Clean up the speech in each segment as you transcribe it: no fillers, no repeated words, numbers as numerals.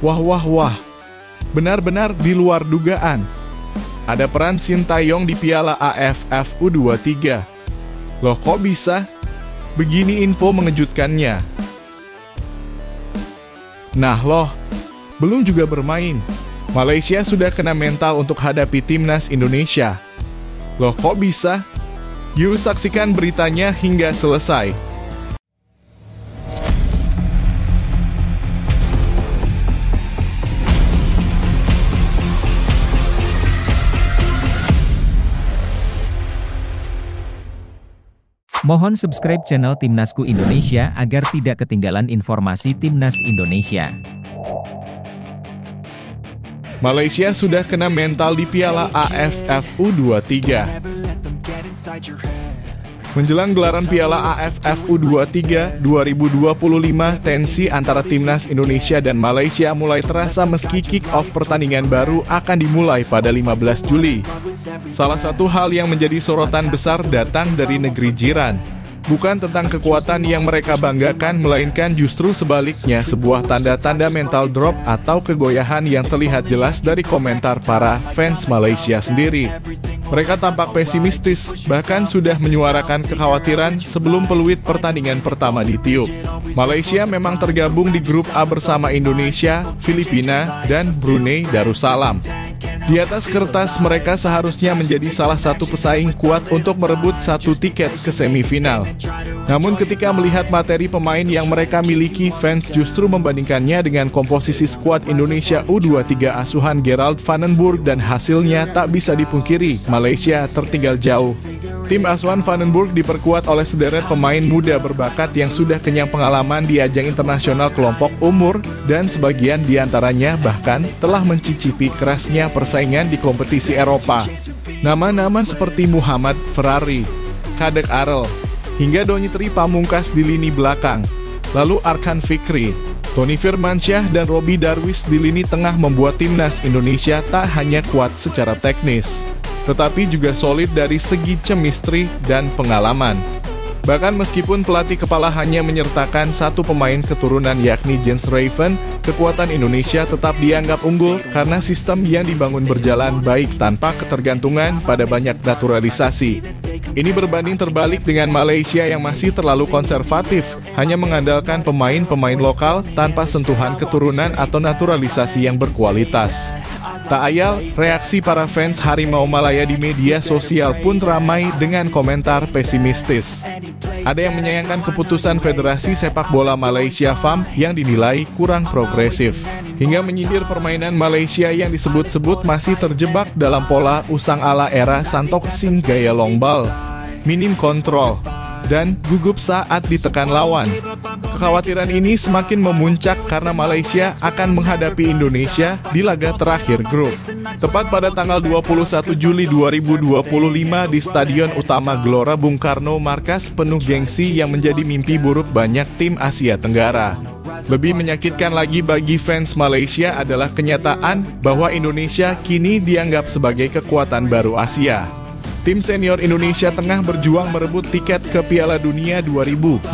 Wah wah wah, benar-benar di luar dugaan. Ada peran Sintayong di Piala AFF U23. Loh kok bisa? Begini info mengejutkannya. Nah loh, belum juga bermain. Malaysia sudah kena mental untuk hadapi timnas Indonesia. Loh kok bisa? Yuk saksikan beritanya hingga selesai. Mohon subscribe channel Timnasku Indonesia agar tidak ketinggalan informasi Timnas Indonesia. Malaysia sudah kena mental di Piala AFF U23. Menjelang gelaran Piala AFF U23 2025, tensi antara Timnas Indonesia dan Malaysia mulai terasa meski kick-off pertandingan baru akan dimulai pada 15 Juli. Salah satu hal yang menjadi sorotan besar datang dari negeri jiran. Bukan tentang kekuatan yang mereka banggakan, melainkan justru sebaliknya sebuah tanda-tanda mental drop atau kegoyahan yang terlihat jelas dari komentar para fans Malaysia sendiri. Mereka tampak pesimistis, bahkan sudah menyuarakan kekhawatiran sebelum peluit pertandingan pertama ditiup. Malaysia memang tergabung di grup A bersama Indonesia, Filipina, dan Brunei Darussalam. Di atas kertas mereka seharusnya menjadi salah satu pesaing kuat untuk merebut satu tiket ke semifinal. Namun ketika melihat materi pemain yang mereka miliki, fans justru membandingkannya dengan komposisi skuad Indonesia U23 asuhan Gerald Vandenburg dan hasilnya tak bisa dipungkiri, Malaysia tertinggal jauh. Tim asuhan Vandenburg diperkuat oleh sederet pemain muda berbakat yang sudah kenyang pengalaman di ajang internasional kelompok umur dan sebagian diantaranya bahkan telah mencicipi kerasnya persaingan di kompetisi Eropa. Nama-nama seperti Muhammad Ferrari, Kadek Arel, hingga Donitri Pamungkas di lini belakang, lalu Arkan Fikri, Tony Firmansyah dan Robi Darwis di lini tengah membuat timnas Indonesia tak hanya kuat secara teknis, tetapi juga solid dari segi chemistry dan pengalaman. Bahkan meskipun pelatih kepala hanya menyertakan satu pemain keturunan yakni Jens Raven, kekuatan Indonesia tetap dianggap unggul karena sistem yang dibangun berjalan baik tanpa ketergantungan pada banyak naturalisasi. Ini berbanding terbalik dengan Malaysia yang masih terlalu konservatif, hanya mengandalkan pemain-pemain lokal tanpa sentuhan keturunan atau naturalisasi yang berkualitas. Tak ayal, reaksi para fans Harimau Malaya di media sosial pun ramai dengan komentar pesimistis. Ada yang menyayangkan keputusan Federasi Sepak Bola Malaysia FAM yang dinilai kurang progresif, hingga menyindir permainan Malaysia yang disebut-sebut masih terjebak dalam pola usang ala era Santok Singh gaya long ball, minim kontrol, dan gugup saat ditekan lawan. Kekhawatiran ini semakin memuncak karena Malaysia akan menghadapi Indonesia di laga terakhir grup, tepat pada tanggal 21 Juli 2025 di Stadion Utama Gelora Bung Karno, markas penuh gengsi yang menjadi mimpi buruk banyak tim Asia Tenggara. Lebih menyakitkan lagi bagi fans Malaysia adalah kenyataan bahwa Indonesia kini dianggap sebagai kekuatan baru Asia. Tim senior Indonesia tengah berjuang merebut tiket ke Piala Dunia 2026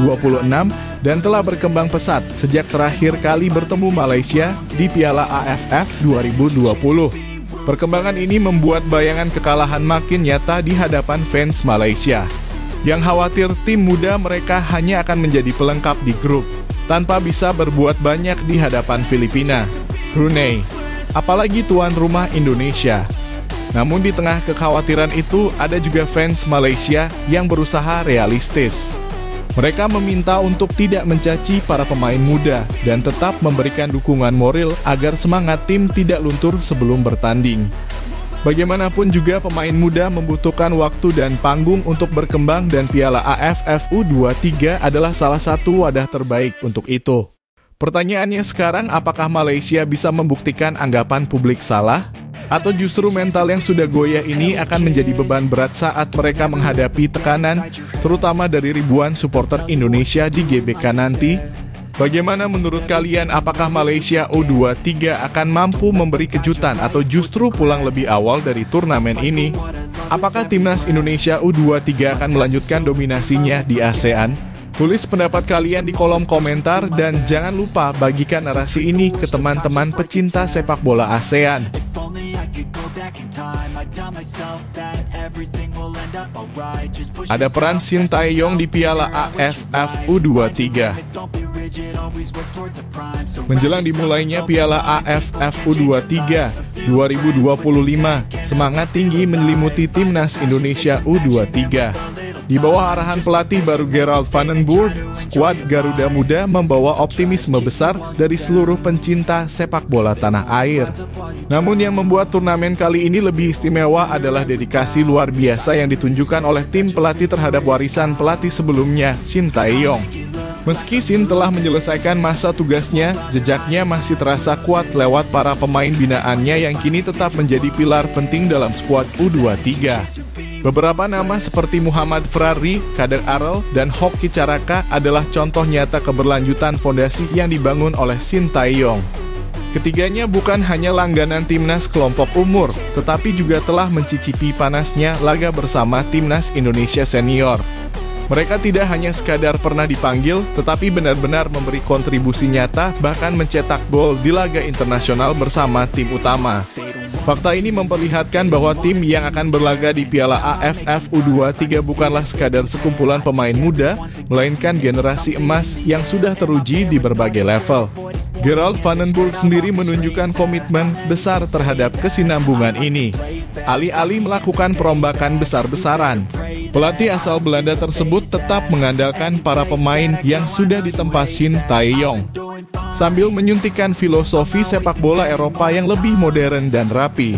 dan telah berkembang pesat sejak terakhir kali bertemu Malaysia di Piala AFF 2020. Perkembangan ini membuat bayangan kekalahan makin nyata di hadapan fans Malaysia, yang khawatir tim muda mereka hanya akan menjadi pelengkap di grup, tanpa bisa berbuat banyak di hadapan Filipina, Brunei, apalagi tuan rumah Indonesia. Namun di tengah kekhawatiran itu, ada juga fans Malaysia yang berusaha realistis. Mereka meminta untuk tidak mencaci para pemain muda dan tetap memberikan dukungan moral agar semangat tim tidak luntur sebelum bertanding. Bagaimanapun juga pemain muda membutuhkan waktu dan panggung untuk berkembang dan Piala AFF U23 adalah salah satu wadah terbaik untuk itu. Pertanyaannya sekarang, apakah Malaysia bisa membuktikan anggapan publik salah? Atau justru mental yang sudah goyah ini akan menjadi beban berat saat mereka menghadapi tekanan, terutama dari ribuan supporter Indonesia di GBK nanti? Bagaimana menurut kalian, apakah Malaysia U23 akan mampu memberi kejutan atau justru pulang lebih awal dari turnamen ini? Apakah timnas Indonesia U23 akan melanjutkan dominasinya di ASEAN? Tulis pendapat kalian di kolom komentar dan jangan lupa bagikan narasi ini ke teman-teman pecinta sepak bola ASEAN. Ada peran Shin Tae-yong di Piala AFF U23. Menjelang dimulainya Piala AFF U23 2025, semangat tinggi menyelimuti timnas Indonesia U23. Di bawah arahan pelatih baru Gerald van den Burg, skuad Garuda Muda membawa optimisme besar dari seluruh pencinta sepak bola tanah air. Namun yang membuat turnamen kali ini lebih istimewa adalah dedikasi luar biasa yang ditunjukkan oleh tim pelatih terhadap warisan pelatih sebelumnya, Shin Tae-yong. Meski Shin telah menyelesaikan masa tugasnya, jejaknya masih terasa kuat lewat para pemain binaannya yang kini tetap menjadi pilar penting dalam skuad U23. Beberapa nama seperti Muhammad Ferrari, Kader Arel, dan Hoki Caraka adalah contoh nyata keberlanjutan fondasi yang dibangun oleh Shin Tae-yong. Ketiganya bukan hanya langganan timnas kelompok umur, tetapi juga telah mencicipi panasnya laga bersama timnas Indonesia senior. Mereka tidak hanya sekadar pernah dipanggil, tetapi benar-benar memberi kontribusi nyata, bahkan mencetak gol di laga internasional bersama tim utama. Fakta ini memperlihatkan bahwa tim yang akan berlaga di Piala AFF U23 bukanlah sekadar sekumpulan pemain muda, melainkan generasi emas yang sudah teruji di berbagai level. Gerald van den Burg sendiri menunjukkan komitmen besar terhadap kesinambungan ini. Alih-alih melakukan perombakan besar-besaran, pelatih asal Belanda tersebut tetap mengandalkan para pemain yang sudah ditempa Shin Tae-yong, sambil menyuntikkan filosofi sepak bola Eropa yang lebih modern dan rapi.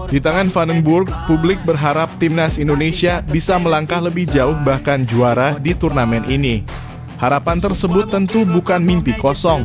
Di tangan van den Burg, publik berharap timnas Indonesia bisa melangkah lebih jauh bahkan juara di turnamen ini. Harapan tersebut tentu bukan mimpi kosong,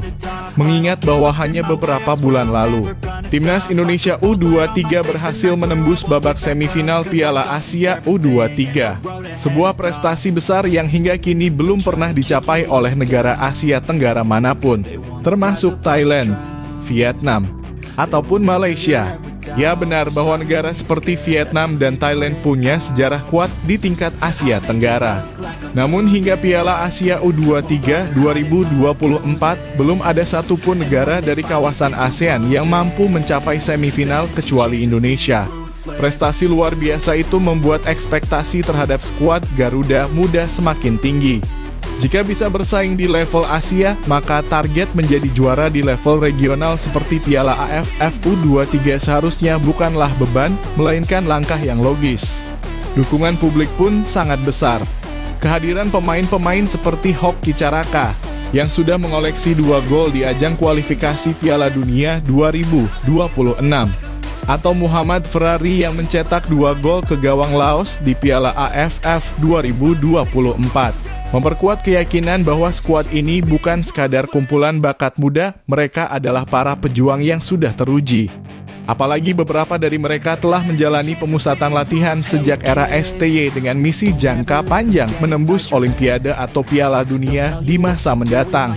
mengingat bahwa hanya beberapa bulan lalu, timnas Indonesia U23 berhasil menembus babak semifinal Piala Asia U23. Sebuah prestasi besar yang hingga kini belum pernah dicapai oleh negara Asia Tenggara manapun, termasuk Thailand, Vietnam, ataupun Malaysia. Ya, benar bahwa negara seperti Vietnam dan Thailand punya sejarah kuat di tingkat Asia Tenggara. Namun hingga Piala Asia U23 2024, belum ada satupun negara dari kawasan ASEAN yang mampu mencapai semifinal kecuali Indonesia. Prestasi luar biasa itu membuat ekspektasi terhadap skuad Garuda Muda semakin tinggi. Jika bisa bersaing di level Asia, maka target menjadi juara di level regional seperti Piala AFF U23 seharusnya bukanlah beban, melainkan langkah yang logis. Dukungan publik pun sangat besar. Kehadiran pemain-pemain seperti Hoki Caraka, yang sudah mengoleksi 2 gol di ajang kualifikasi Piala Dunia 2026, atau Muhammad Ferrari yang mencetak 2 gol ke gawang Laos di Piala AFF 2024. Memperkuat keyakinan bahwa skuad ini bukan sekadar kumpulan bakat muda, mereka adalah para pejuang yang sudah teruji. Apalagi beberapa dari mereka telah menjalani pemusatan latihan sejak era STY dengan misi jangka panjang menembus Olimpiade atau Piala Dunia di masa mendatang.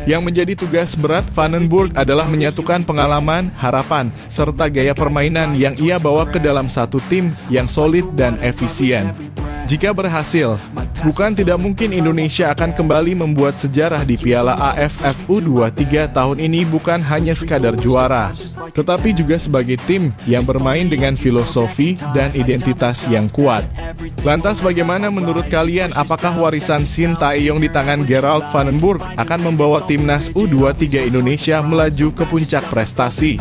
Yang menjadi tugas berat Van den Burg adalah menyatukan pengalaman, harapan, serta gaya permainan yang ia bawa ke dalam satu tim yang solid dan efisien. Jika berhasil, bukan tidak mungkin Indonesia akan kembali membuat sejarah di Piala AFF U23 tahun ini, bukan hanya sekadar juara, tetapi juga sebagai tim yang bermain dengan filosofi dan identitas yang kuat. Lantas bagaimana menurut kalian, apakah warisan Shin Tae-yong di tangan Gerald van den Burg akan membawa timnas U23 Indonesia melaju ke puncak prestasi?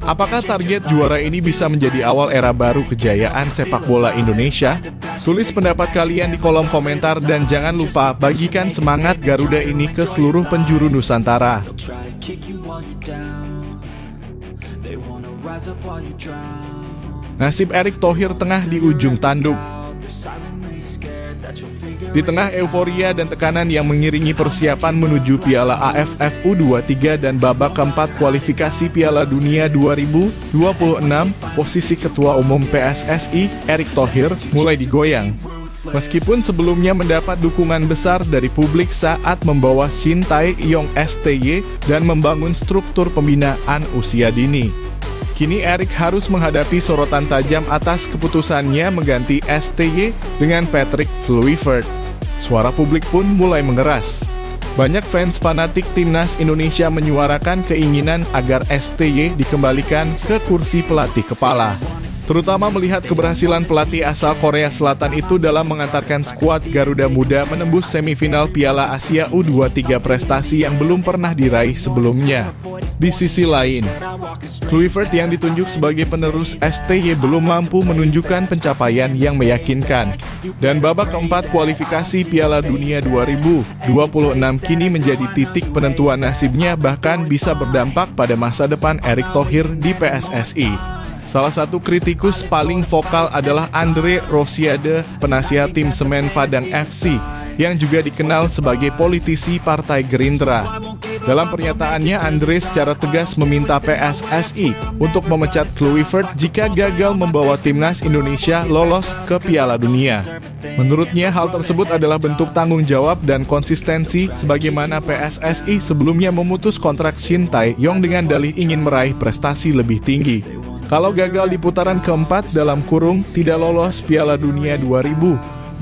Apakah target juara ini bisa menjadi awal era baru kejayaan sepak bola Indonesia? Tulis pendapat kalian di kolom komentar dan jangan lupa bagikan semangat Garuda ini ke seluruh penjuru Nusantara. Nasib Erick Thohir tengah di ujung tanduk. Di tengah euforia dan tekanan yang mengiringi persiapan menuju Piala AFF U23 dan babak keempat kualifikasi Piala Dunia 2026, posisi Ketua Umum PSSI, Erick Thohir, mulai digoyang. Meskipun sebelumnya mendapat dukungan besar dari publik saat membawa Shin Tae-yong STY dan membangun struktur pembinaan usia dini, kini Erick harus menghadapi sorotan tajam atas keputusannya mengganti STY dengan Patrick Kluivert. Suara publik pun mulai mengeras. Banyak fans fanatik timnas Indonesia menyuarakan keinginan agar STY dikembalikan ke kursi pelatih kepala. Terutama melihat keberhasilan pelatih asal Korea Selatan itu dalam mengantarkan skuad Garuda Muda menembus semifinal Piala Asia U23, prestasi yang belum pernah diraih sebelumnya. Di sisi lain, Kluivert yang ditunjuk sebagai penerus STY belum mampu menunjukkan pencapaian yang meyakinkan. Dan babak keempat kualifikasi Piala Dunia 2026 kini menjadi titik penentuan nasibnya, bahkan bisa berdampak pada masa depan Erick Thohir di PSSI. Salah satu kritikus paling vokal adalah Andre Rosiade, penasihat tim Semen Padang FC, yang juga dikenal sebagai politisi Partai Gerindra. Dalam pernyataannya, Andre secara tegas meminta PSSI untuk memecat Kluivert jika gagal membawa timnas Indonesia lolos ke Piala Dunia. Menurutnya, hal tersebut adalah bentuk tanggung jawab dan konsistensi sebagaimana PSSI sebelumnya memutus kontrak Shin Tae-yong dengan dalih ingin meraih prestasi lebih tinggi. Kalau gagal di putaran keempat (tidak lolos Piala Dunia 2026,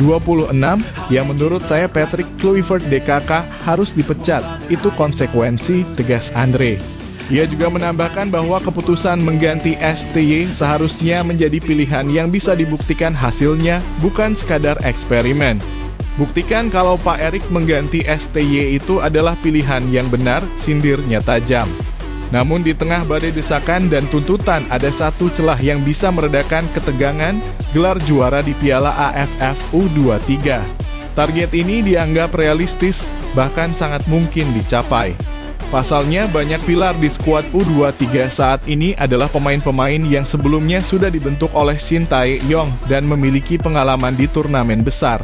ya menurut saya Patrick Kluivert DKK harus dipecat. Itu konsekuensi, tegas Andre. Ia juga menambahkan bahwa keputusan mengganti STY seharusnya menjadi pilihan yang bisa dibuktikan hasilnya, bukan sekadar eksperimen. Buktikan kalau Pak Erick mengganti STY itu adalah pilihan yang benar, sindirnya tajam. Namun di tengah badai desakan dan tuntutan, ada satu celah yang bisa meredakan ketegangan: gelar juara di Piala AFF U23. Target ini dianggap realistis, bahkan sangat mungkin dicapai. Pasalnya, banyak pilar di skuad U23 saat ini adalah pemain-pemain yang sebelumnya sudah dibentuk oleh Shin Tae-yong dan memiliki pengalaman di turnamen besar.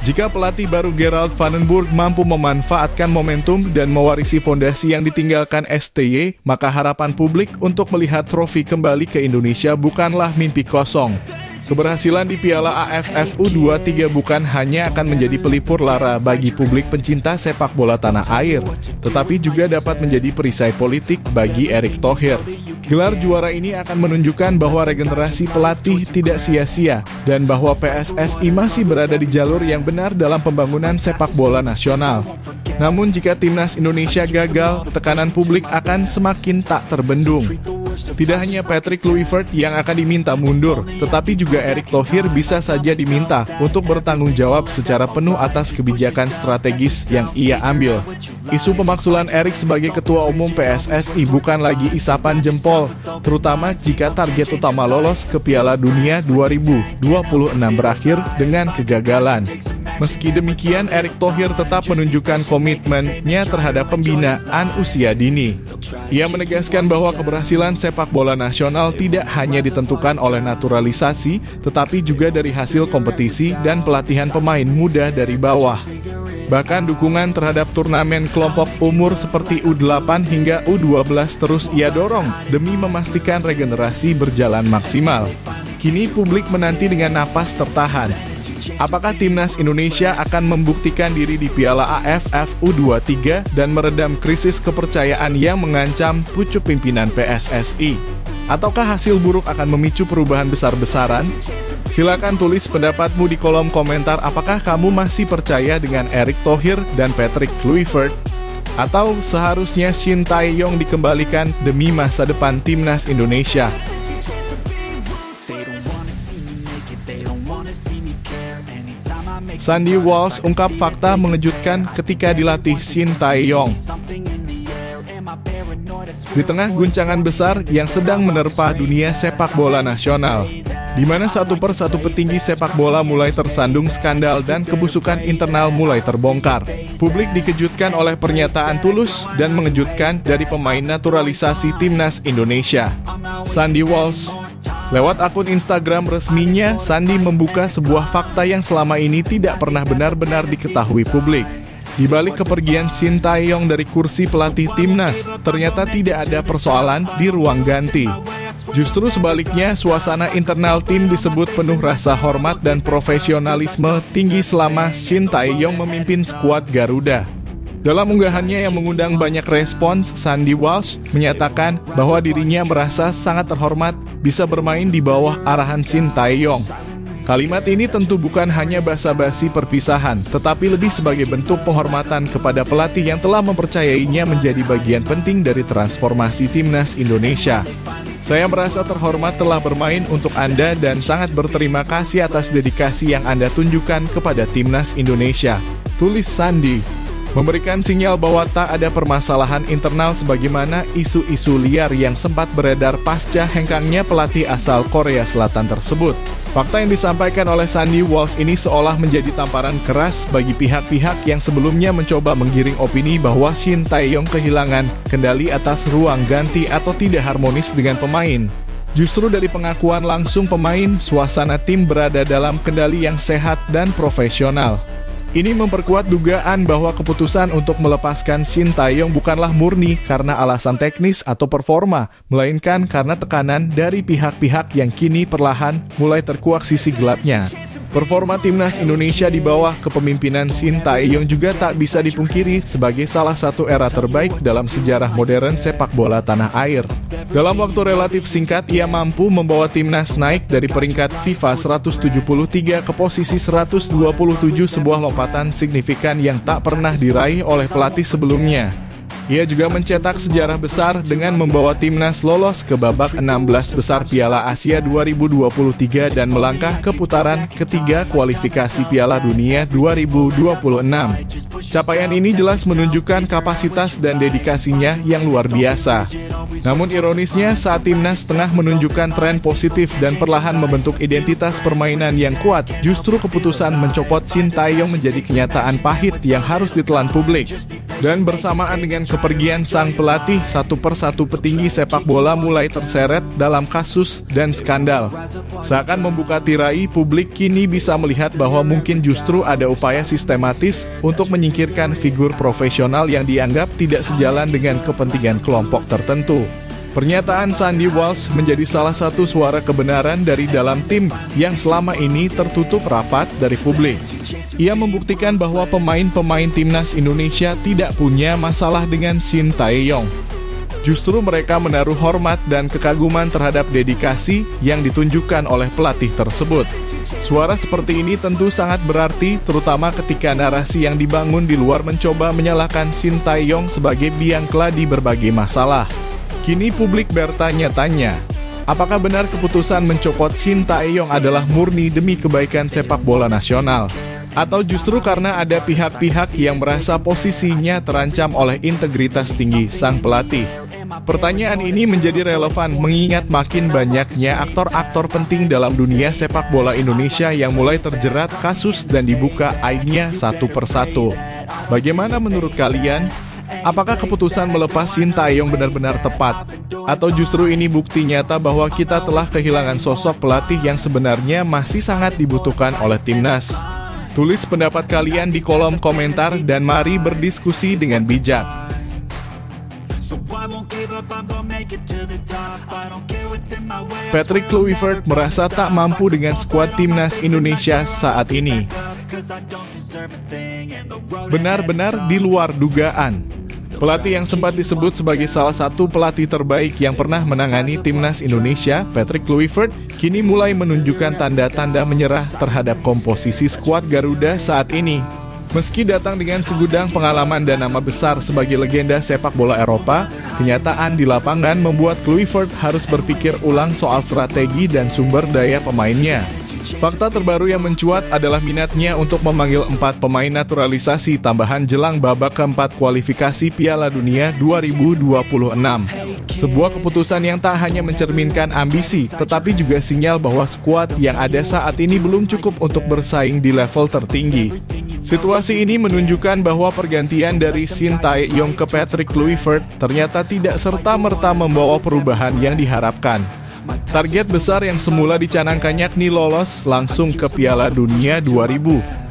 Jika pelatih baru Gerald Vandenburg mampu memanfaatkan momentum dan mewarisi fondasi yang ditinggalkan STY, maka harapan publik untuk melihat trofi kembali ke Indonesia bukanlah mimpi kosong. Keberhasilan di Piala AFF U23 bukan hanya akan menjadi pelipur lara bagi publik pencinta sepak bola tanah air, tetapi juga dapat menjadi perisai politik bagi Erick Thohir. Gelar juara ini akan menunjukkan bahwa regenerasi pelatih tidak sia-sia dan bahwa PSSI masih berada di jalur yang benar dalam pembangunan sepak bola nasional. Namun jika timnas Indonesia gagal, tekanan publik akan semakin tak terbendung. Tidak hanya Patrick Kluivert yang akan diminta mundur, tetapi juga Erick Thohir bisa saja diminta untuk bertanggung jawab secara penuh atas kebijakan strategis yang ia ambil. Isu pemaksulan Erick sebagai ketua umum PSSI bukan lagi isapan jempol, terutama jika target utama lolos ke Piala Dunia 2026 berakhir dengan kegagalan. Meski demikian, Erick Thohir tetap menunjukkan komitmennya terhadap pembinaan usia dini. Ia menegaskan bahwa keberhasilan sepak bola nasional tidak hanya ditentukan oleh naturalisasi, tetapi juga dari hasil kompetisi dan pelatihan pemain muda dari bawah. Bahkan dukungan terhadap turnamen kelompok umur seperti U8 hingga U12 terus ia dorong demi memastikan regenerasi berjalan maksimal. Kini publik menanti dengan napas tertahan. Apakah timnas Indonesia akan membuktikan diri di Piala AFF U23 dan meredam krisis kepercayaan yang mengancam pucuk pimpinan PSSI? Ataukah hasil buruk akan memicu perubahan besar-besaran? Silakan tulis pendapatmu di kolom komentar. Apakah kamu masih percaya dengan Erick Thohir dan Patrick Kluivert? Atau seharusnya Shin Tae-yong dikembalikan demi masa depan timnas Indonesia? Sandy Walsh ungkap fakta mengejutkan ketika dilatih Shin Tae-yong. Di tengah guncangan besar yang sedang menerpa dunia sepak bola nasional, di mana satu persatu petinggi sepak bola mulai tersandung skandal dan kebusukan internal mulai terbongkar, publik dikejutkan oleh pernyataan tulus dan mengejutkan dari pemain naturalisasi timnas Indonesia, Sandy Walsh. Lewat akun Instagram resminya, Sandy membuka sebuah fakta yang selama ini tidak pernah benar-benar diketahui publik. Di balik kepergian Shin Tae-yong dari kursi pelatih timnas, ternyata tidak ada persoalan di ruang ganti. Justru sebaliknya, suasana internal tim disebut penuh rasa hormat dan profesionalisme tinggi selama Shin Tae-yong memimpin skuad Garuda. Dalam unggahannya yang mengundang banyak respons, Sandy Walsh menyatakan bahwa dirinya merasa sangat terhormat bisa bermain di bawah arahan Shin Tae-yong. Kalimat ini tentu bukan hanya basa-basi perpisahan, tetapi lebih sebagai bentuk penghormatan kepada pelatih yang telah mempercayainya menjadi bagian penting dari transformasi timnas Indonesia. Saya merasa terhormat telah bermain untuk Anda dan sangat berterima kasih atas dedikasi yang Anda tunjukkan kepada timnas Indonesia, tulis Sandi. Memberikan sinyal bahwa tak ada permasalahan internal sebagaimana isu-isu liar yang sempat beredar pasca hengkangnya pelatih asal Korea Selatan tersebut. Fakta yang disampaikan oleh Sandy Walsh ini seolah menjadi tamparan keras bagi pihak-pihak yang sebelumnya mencoba menggiring opini bahwa Shin Tae-yong kehilangan kendali atas ruang ganti atau tidak harmonis dengan pemain. Justru dari pengakuan langsung pemain, suasana tim berada dalam kendali yang sehat dan profesional. Ini memperkuat dugaan bahwa keputusan untuk melepaskan Shin Tae-yong bukanlah murni karena alasan teknis atau performa, melainkan karena tekanan dari pihak-pihak yang kini perlahan mulai terkuak sisi gelapnya. Performa timnas Indonesia di bawah kepemimpinan Shin Tae-yong juga tak bisa dipungkiri sebagai salah satu era terbaik dalam sejarah modern sepak bola tanah air. Dalam waktu relatif singkat, ia mampu membawa timnas naik dari peringkat FIFA 173 ke posisi 127, sebuah lompatan signifikan yang tak pernah diraih oleh pelatih sebelumnya. Ia juga mencetak sejarah besar dengan membawa timnas lolos ke babak 16 besar Piala Asia 2023 dan melangkah ke putaran ketiga kualifikasi Piala Dunia 2026. Capaian ini jelas menunjukkan kapasitas dan dedikasinya yang luar biasa. Namun ironisnya, saat timnas tengah menunjukkan tren positif dan perlahan membentuk identitas permainan yang kuat, justru keputusan mencopot Shin Tae-yong menjadi kenyataan pahit yang harus ditelan publik. Dan bersamaan dengan kepergian sang pelatih, satu persatu petinggi sepak bola mulai terseret dalam kasus dan skandal. Seakan membuka tirai, publik kini bisa melihat bahwa mungkin justru ada upaya sistematis untuk menyingkirkan figur profesional yang dianggap tidak sejalan dengan kepentingan kelompok tertentu. Pernyataan Sandy Walsh menjadi salah satu suara kebenaran dari dalam tim yang selama ini tertutup rapat dari publik. Ia membuktikan bahwa pemain-pemain timnas Indonesia tidak punya masalah dengan Shin Tae-yong. Justru mereka menaruh hormat dan kekaguman terhadap dedikasi yang ditunjukkan oleh pelatih tersebut. Suara seperti ini tentu sangat berarti, terutama ketika narasi yang dibangun di luar mencoba menyalahkan Shin Tae-yong sebagai biang keladi berbagai masalah. Kini publik bertanya-tanya, apakah benar keputusan mencopot Shin Tae-yong adalah murni demi kebaikan sepak bola nasional? Atau justru karena ada pihak-pihak yang merasa posisinya terancam oleh integritas tinggi sang pelatih? Pertanyaan ini menjadi relevan mengingat makin banyaknya aktor-aktor penting dalam dunia sepak bola Indonesia yang mulai terjerat kasus dan dibuka aibnya satu persatu. Bagaimana menurut kalian? Apakah keputusan melepas Shin Tae-yong benar-benar tepat? Atau justru ini bukti nyata bahwa kita telah kehilangan sosok pelatih yang sebenarnya masih sangat dibutuhkan oleh timnas? Tulis pendapat kalian di kolom komentar dan mari berdiskusi dengan bijak. Patrick Kluivert merasa tak mampu dengan skuad timnas Indonesia saat ini. Benar-benar di luar dugaan. Pelatih yang sempat disebut sebagai salah satu pelatih terbaik yang pernah menangani timnas Indonesia, Patrick Kluivert, kini mulai menunjukkan tanda-tanda menyerah terhadap komposisi skuad Garuda saat ini. Meski datang dengan segudang pengalaman dan nama besar sebagai legenda sepak bola Eropa, kenyataan di lapangan membuat Kluivert harus berpikir ulang soal strategi dan sumber daya pemainnya. Fakta terbaru yang mencuat adalah minatnya untuk memanggil 4 pemain naturalisasi tambahan jelang babak keempat kualifikasi Piala Dunia 2026. Sebuah keputusan yang tak hanya mencerminkan ambisi, tetapi juga sinyal bahwa skuad yang ada saat ini belum cukup untuk bersaing di level tertinggi. Situasi ini menunjukkan bahwa pergantian dari Shin Tae-yong ke Patrick Kluivert ternyata tidak serta-merta membawa perubahan yang diharapkan. Target besar yang semula dicanangkan yakni lolos langsung ke Piala Dunia 2026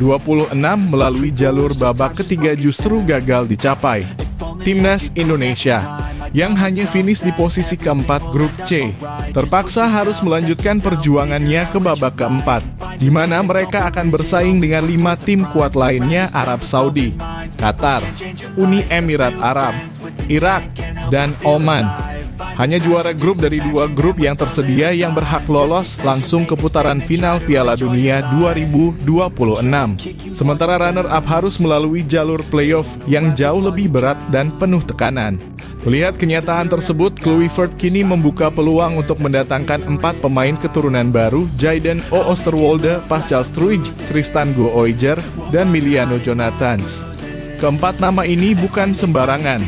melalui jalur babak ketiga justru gagal dicapai. Timnas Indonesia yang hanya finish di posisi keempat grup C terpaksa harus melanjutkan perjuangannya ke babak keempat, di mana mereka akan bersaing dengan 5 tim kuat lainnya, Arab Saudi, Qatar, Uni Emirat Arab, Irak, dan Oman. Hanya juara grup dari 2 grup yang tersedia yang berhak lolos langsung ke putaran final Piala Dunia 2026. Sementara runner-up harus melalui jalur playoff yang jauh lebih berat dan penuh tekanan. Melihat kenyataan tersebut, Kluivert kini membuka peluang untuk mendatangkan 4 pemain keturunan baru, Jayden O. Oosterwolde, Pascal Struijk, Tristan Gooijer, dan Miliano Jonathans. Keempat nama ini bukan sembarangan.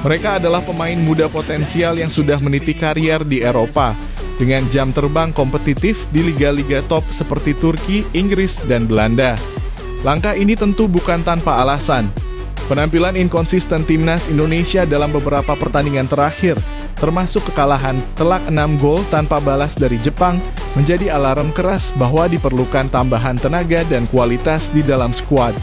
Mereka adalah pemain muda potensial yang sudah meniti karier di Eropa, dengan jam terbang kompetitif di liga-liga top seperti Turki, Inggris, dan Belanda. Langkah ini tentu bukan tanpa alasan. Penampilan inkonsisten timnas Indonesia dalam beberapa pertandingan terakhir, termasuk kekalahan telak 6 gol tanpa balas dari Jepang, menjadi alarm keras bahwa diperlukan tambahan tenaga dan kualitas di dalam skuad.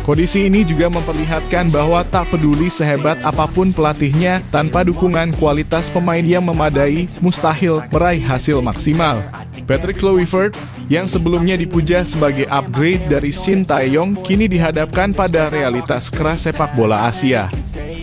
Kondisi ini juga memperlihatkan bahwa tak peduli sehebat apapun pelatihnya, tanpa dukungan kualitas pemain yang memadai, mustahil meraih hasil maksimal. Patrick Kluivert, yang sebelumnya dipuja sebagai upgrade dari Shin Tae-yong, kini dihadapkan pada realitas keras sepak bola Asia.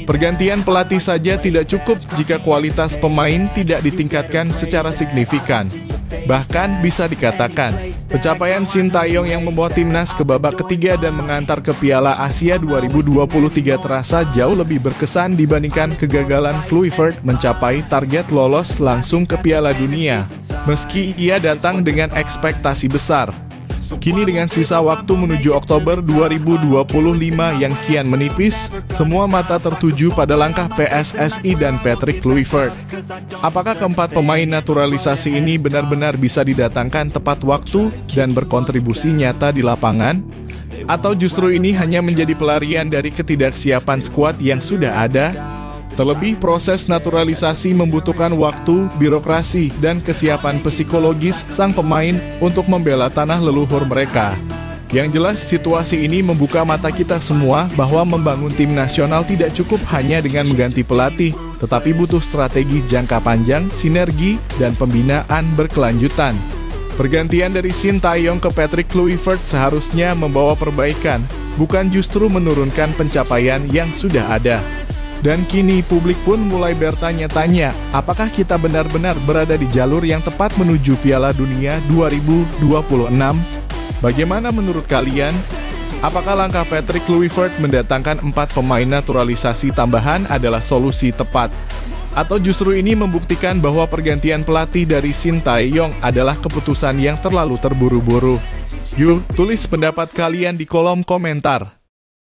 Pergantian pelatih saja tidak cukup jika kualitas pemain tidak ditingkatkan secara signifikan. Bahkan bisa dikatakan, pencapaian Shin Tae-yong yang membawa timnas ke babak ketiga dan mengantar ke Piala Asia 2023 terasa jauh lebih berkesan dibandingkan kegagalan Kluivert mencapai target lolos langsung ke Piala Dunia. Meski ia datang dengan ekspektasi besar. Kini dengan sisa waktu menuju Oktober 2025 yang kian menipis, semua mata tertuju pada langkah PSSI dan Patrick Kluivert. Apakah keempat pemain naturalisasi ini benar-benar bisa didatangkan tepat waktu dan berkontribusi nyata di lapangan? Atau justru ini hanya menjadi pelarian dari ketidaksiapan skuad yang sudah ada? Terlebih, proses naturalisasi membutuhkan waktu, birokrasi, dan kesiapan psikologis sang pemain untuk membela tanah leluhur mereka. Yang jelas, situasi ini membuka mata kita semua bahwa membangun tim nasional tidak cukup hanya dengan mengganti pelatih, tetapi butuh strategi jangka panjang, sinergi, dan pembinaan berkelanjutan. Pergantian dari Shin Tae-yong ke Patrick Kluivert seharusnya membawa perbaikan, bukan justru menurunkan pencapaian yang sudah ada. Dan kini publik pun mulai bertanya-tanya, apakah kita benar-benar berada di jalur yang tepat menuju Piala Dunia 2026? Bagaimana menurut kalian? Apakah langkah Patrick Kluivert mendatangkan 4 pemain naturalisasi tambahan adalah solusi tepat? Atau justru ini membuktikan bahwa pergantian pelatih dari Shin Tae-yong adalah keputusan yang terlalu terburu-buru? Yuk, tulis pendapat kalian di kolom komentar.